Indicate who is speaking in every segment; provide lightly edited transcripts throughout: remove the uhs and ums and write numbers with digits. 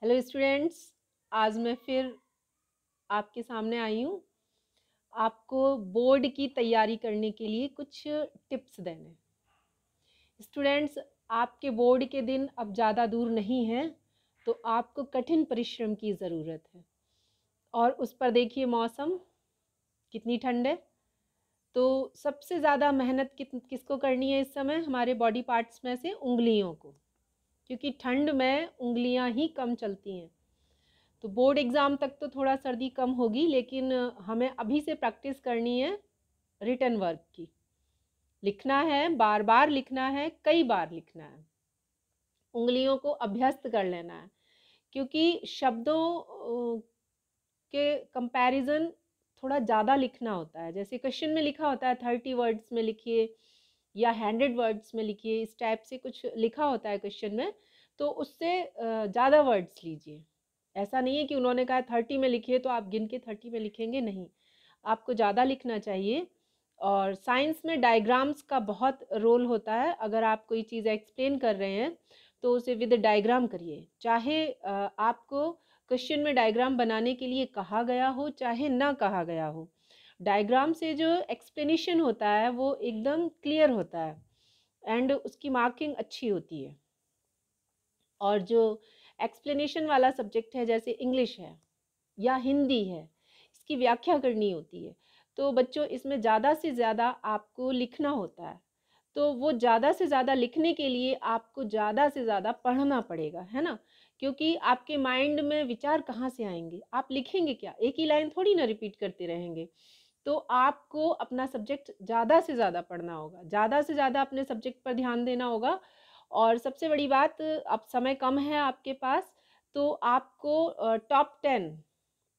Speaker 1: Hello students, आज मैं फिर आपके सामने आई हूँ आपको बोर्ड की तैयारी करने के लिए कुछ टिप्स देने। स्टूडेंट्स, आपके बोर्ड के दिन अब ज़्यादा दूर नहीं हैं, तो आपको कठिन परिश्रम की ज़रूरत है। और उस पर देखिए मौसम कितनी ठंड है। तो सबसे ज़्यादा मेहनत किसको करनी है इस समय? हमारे बॉडी पार्ट्स में से उंगलियों को, क्योंकि ठंड में उंगलियां ही कम चलती हैं। तो बोर्ड एग्ज़ाम तक तो थोड़ा सर्दी कम होगी, लेकिन हमें अभी से प्रैक्टिस करनी है रिटन वर्क की। लिखना है, बार बार लिखना है, कई बार लिखना है, उंगलियों को अभ्यस्त कर लेना है। क्योंकि शब्दों के कंपैरिजन थोड़ा ज़्यादा लिखना होता है। जैसे क्वेश्चन में लिखा होता है 30 वर्ड्स में लिखिए या 100 वर्ड्स में लिखिए, इस टाइप से कुछ लिखा होता है क्वेश्चन में, तो उससे ज़्यादा वर्ड्स लीजिए। ऐसा नहीं है कि उन्होंने कहा 30 में लिखिए तो आप गिन के 30 में लिखेंगे, नहीं, आपको ज़्यादा लिखना चाहिए। और साइंस में डायग्राम्स का बहुत रोल होता है। अगर आप कोई चीज़ एक्सप्लेन कर रहे हैं तो उसे विद डायग्राम करिए। चाहे आपको क्वेश्चन में डायग्राम बनाने के लिए कहा गया हो, चाहे ना कहा गया हो, डायग्राम से जो एक्सप्लेनेशन होता है वो एकदम क्लियर होता है एंड उसकी मार्किंग अच्छी होती है। और जो एक्सप्लेनेशन वाला सब्जेक्ट है, जैसे इंग्लिश है या हिंदी है, इसकी व्याख्या करनी होती है, तो बच्चों इसमें ज़्यादा से ज़्यादा आपको लिखना होता है। तो वो ज़्यादा से ज़्यादा लिखने के लिए आपको ज़्यादा से ज़्यादा पढ़ना पड़ेगा, है ना? क्योंकि आपके माइंड में विचार कहाँ से आएंगे? आप लिखेंगे क्या? एक ही लाइन थोड़ी ना रिपीट करते रहेंगे। तो आपको अपना सब्जेक्ट ज़्यादा से ज़्यादा पढ़ना होगा, ज़्यादा से ज़्यादा अपने सब्जेक्ट पर ध्यान देना होगा। और सबसे बड़ी बात, अब समय कम है आपके पास, तो आपको टॉप 10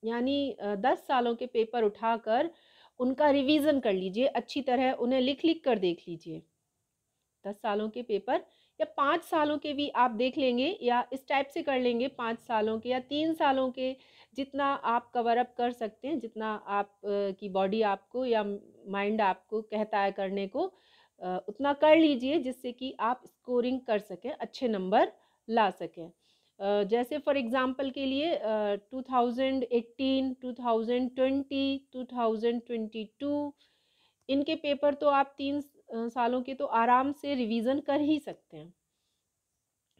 Speaker 1: यानी 10 सालों के पेपर उठाकर उनका रिवीजन कर लीजिए अच्छी तरह, उन्हें लिख लिख कर देख लीजिए। 10 सालों के पेपर या 5 सालों के भी आप देख लेंगे, या इस टाइप से कर लेंगे 5 सालों के या 3 सालों के, जितना आप कवर अप कर सकते हैं, जितना आप की बॉडी आपको या माइंड आपको कहता है करने को, उतना कर लीजिए, जिससे कि आप स्कोरिंग कर सकें, अच्छे नंबर ला सकें। जैसे फॉर एग्ज़ाम्पल के लिए 2018, 2020, 2022 इनके पेपर तो आप 3 सालों के तो आराम से रिवीजन कर ही सकते हैं।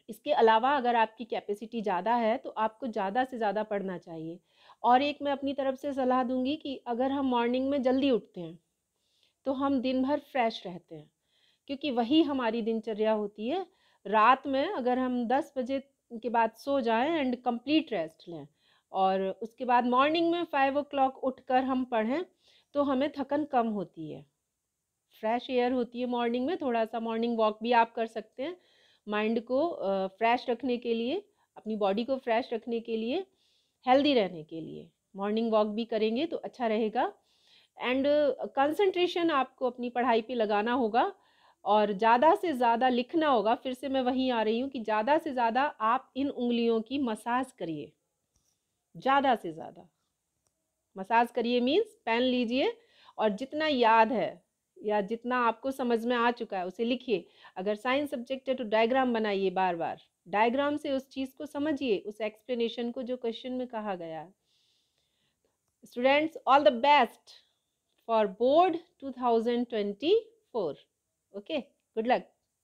Speaker 1: इसके अलावा अगर आपकी कैपेसिटी ज़्यादा है तो आपको ज़्यादा से ज़्यादा पढ़ना चाहिए। और एक मैं अपनी तरफ से सलाह दूंगी कि अगर हम मॉर्निंग में जल्दी उठते हैं तो हम दिन भर फ्रेश रहते हैं, क्योंकि वही हमारी दिनचर्या होती है। रात में अगर हम 10 बजे के बाद सो जाएं एंड कंप्लीट रेस्ट लें, और उसके बाद मॉर्निंग में 5 o'clock उठकर हम पढ़ें, तो हमें थकन कम होती है, फ्रेश एयर होती है मॉर्निंग में। थोड़ा सा मॉर्निंग वॉक भी आप कर सकते हैं, माइंड को फ्रेश रखने के लिए, अपनी बॉडी को फ्रेश रखने के लिए, हेल्दी रहने के लिए मॉर्निंग वॉक भी करेंगे तो अच्छा रहेगा। एंड कंसंट्रेशन आपको अपनी पढ़ाई पे लगाना होगा और ज़्यादा से ज़्यादा लिखना होगा। फिर से मैं वहीं आ रही हूँ कि ज़्यादा से ज़्यादा आप इन उंगलियों की मसाज करिए, ज़्यादा से ज़्यादा मसाज करिए, मीन्स पेन लीजिए और जितना याद है या जितना आपको समझ में आ चुका है उसे लिखिए। अगर साइंस सब्जेक्ट है तो डायग्राम बनाइए, बार बार डायग्राम से उस चीज़ को समझिए, उस एक्सप्लेनेशन को जो क्वेश्चन में कहा गया है। Students, all the best for board 2024. Okay, good luck.